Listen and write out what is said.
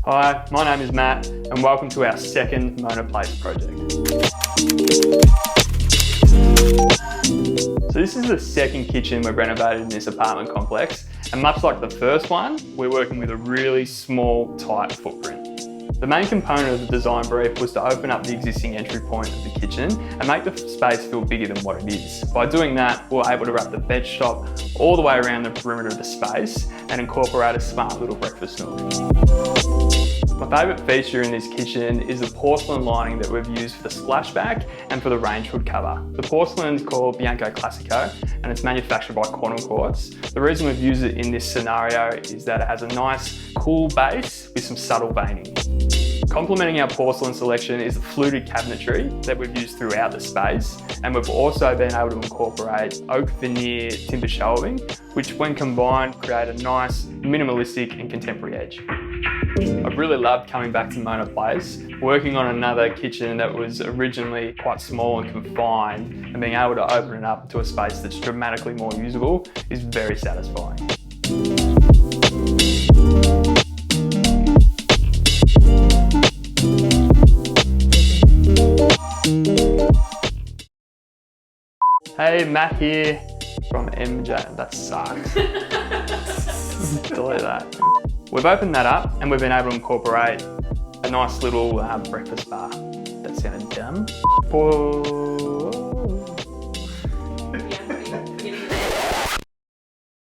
Hi, my name is Matt and welcome to our second Mona Place project. So this is the second kitchen we've renovated in this apartment complex, and much like the first one, we're working with a really small, tight footprint. The main component of the design brief was to open up the existing entry point of the kitchen and make the space feel bigger than what it is. By doing that, we were able to wrap the bench top all the way around the perimeter of the space and incorporate a smart little breakfast nook. My favourite feature in this kitchen is the porcelain lining that we've used for the splashback and for the range hood cover. The porcelain is called Bianco Classico and it's manufactured by Quantum Quartz. The reason we've used it in this scenario is that it has a nice, cool base with some subtle veining. Complementing our porcelain selection is the fluted cabinetry that we've used throughout the space, and we've also been able to incorporate oak veneer timber shelving, which when combined create a nice, minimalistic and contemporary edge. I've really loved coming back to Mona Place, working on another kitchen that was originally quite small and confined, and being able to open it up to a space that's dramatically more usable is very satisfying. Hey, Matt here from MJ. That sucks. Delete that. We've opened that up and we've been able to incorporate a nice little breakfast bar. That sounded dumb. For